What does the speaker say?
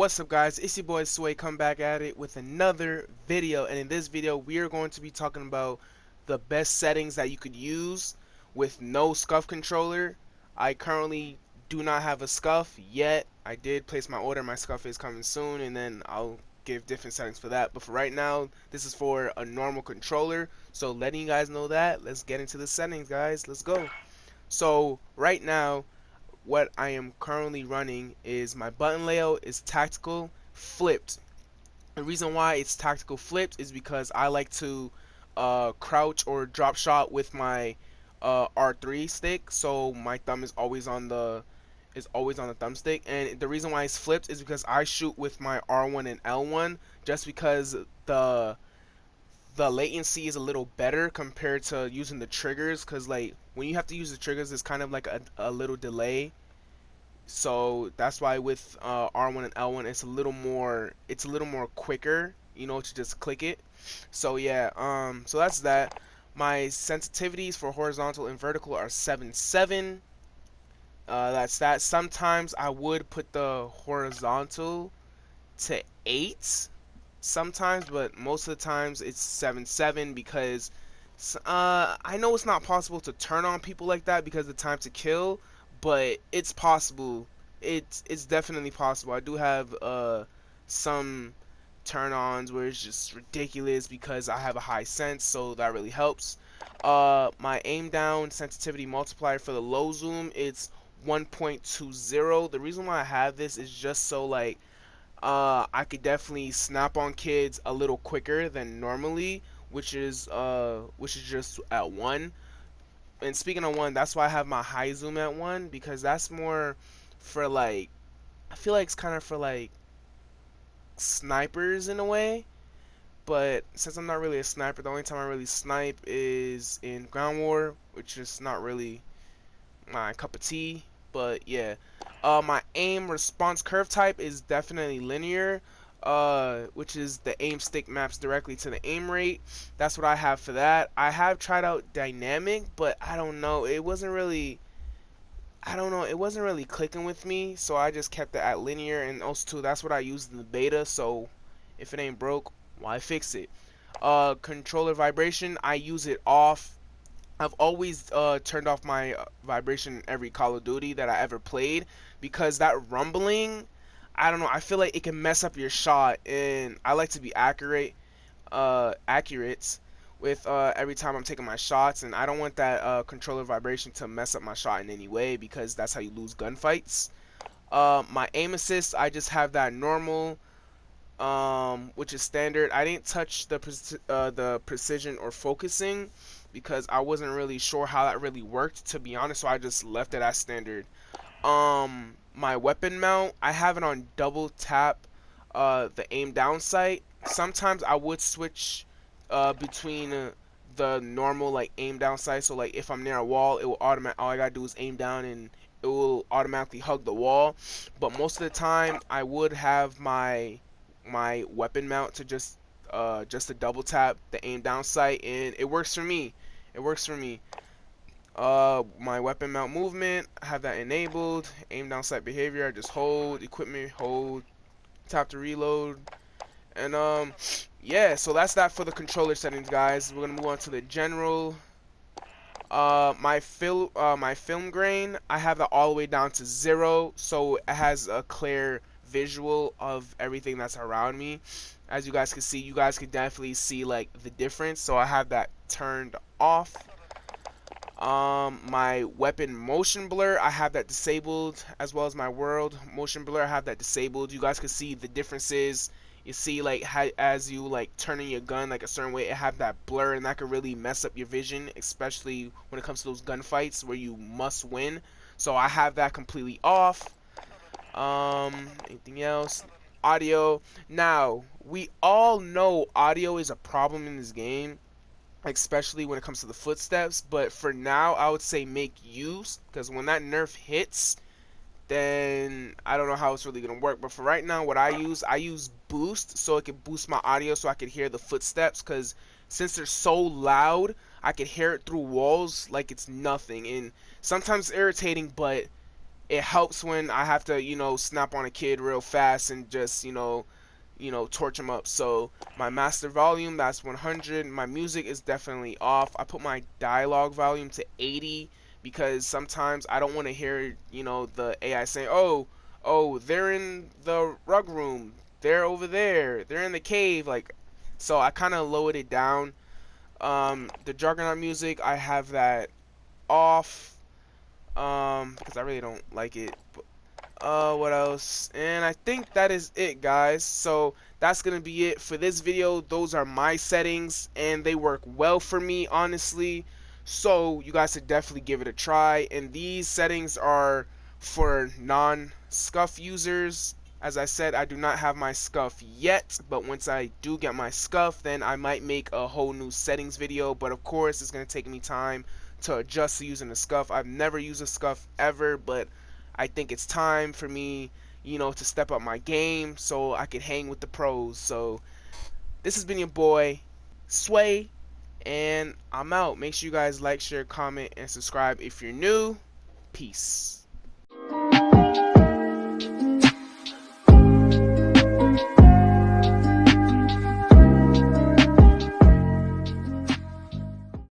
What's up, guys? It's your boy Sway, come back at it with another video, and in this video we are going to be talking about the best settings that you could use with no SCUF controller. I currently do not have a SCUF yet. I did place my order. My SCUF is coming soon, and then I'll give different settings for that. But for right now, this is for a normal controller. So letting you guys know that, let's get into the settings, guys. Let's go. So right now, what I am currently running is my button layout is tactical flipped. The reason why it's tactical flipped is because I like to crouch or drop shot with my R3 stick, so my thumb is always on the thumbstick. And the reason why it's flipped is because I shoot with my R1 and L1, just because the latency is a little better compared to using the triggers, because like when you have to use the triggers, it's kind of like a little delay. So that's why with R1 and L1 it's a little more quicker, you know, to just click it. So yeah, so that's that. My sensitivities for horizontal and vertical are 7.7. That's that. Sometimes I would put the horizontal to 8 sometimes, but most of the times it's 7.7, because I know it's not possible to turn on people like that because of the time to kill, but it's possible. It's definitely possible. I do have some turn-ons where it's just ridiculous because I have a high sense, so that really helps. My aim down sensitivity multiplier for the low zoom, it's 1.20. The reason why I have this is just so like I could definitely snap on kids a little quicker than normally, which is just at 1. And speaking of 1, that's why I have my high zoom at 1, because that's more for like, I feel like it's kind of for like snipers in a way. But since I'm not really a sniper, the only time I really snipe is in ground war, which is not really my cup of tea. But yeah, my aim response curve type is definitely linear, which is the aim stick maps directly to the aim rate. That's what I have for that. I have tried out dynamic, but I don't know, it wasn't really clicking with me, so I just kept it at linear. And also too, that's what I used in the beta, so if it ain't broke, why fix it? Controller vibration, I use it off. I've always turned off my vibration in every Call of Duty that I ever played, because that rumbling, I don't know, I feel like it can mess up your shot, and I like to be accurate with every time I'm taking my shots, and I don't want that controller vibration to mess up my shot in any way, because that's how you lose gunfights. My aim assist, I just have that normal, which is standard. I didn't touch the precision or focusing because I wasn't really sure how that really worked, to be honest, so I just left it as standard. My weapon mount, I have it on double tap the aim down sight. Sometimes I would switch between the normal like aim down sight, so like if I'm near a wall, it will all I gotta do is aim down and it will automatically hug the wall. But most of the time I would have my weapon mount to just to double tap the aim down sight, and it works for me. My weapon mount movement, I have that enabled. Aim down sight behavior, I just hold equipment, hold tap to reload. And yeah, so that's that for the controller settings, guys. We're gonna move on to the general. My film grain, I have that all the way down to 0, so it has a clear visual of everything that's around me. As you guys can see, you guys can definitely see like the difference, so I have that turned off. My weapon motion blur, I have that disabled, as well as my world motion blur, I have that disabled. You guys can see the differences. You see like as you like turning your gun like a certain way, it have that blur, and that could really mess up your vision, especially when it comes to those gunfights where you must win. So I have that completely off. Anything else? Audio. Now, we all know audio is a problem in this game, especially when it comes to the footsteps, but for now I would say make use, because when that nerf hits, then I don't know how it's really gonna work. But for right now, what I use boost, so it can boost my audio so I can hear the footsteps, because since they're so loud, I can hear it through walls like it's nothing. And sometimes it's irritating, but it helps when I have to, snap on a kid real fast and just, torch them up. So my master volume, that's 100. My music is definitely off. I put my dialogue volume to 80 because sometimes I don't want to hear, the AI saying, oh, they're in the rug room, they're over there, they're in the cave, like. So I kind of lowered it down. The Juggernaut music, I have that off, because I really don't like it. What else? And I think that is it, guys. So that's gonna be it for this video. Those are my settings and they work well for me, honestly. So you guys should definitely give it a try. And these settings are for non-SCUF users. As I said, I do not have my SCUF yet, but once I do get my SCUF, then I might make a whole new settings video. But of course, it's gonna take me time to adjust to using the SCUF. I've never used a SCUF ever, but I think it's time for me, to step up my game so I can hang with the pros. So this has been your boy, Sway, and I'm out. Make sure you guys like, share, comment, and subscribe if you're new. Peace.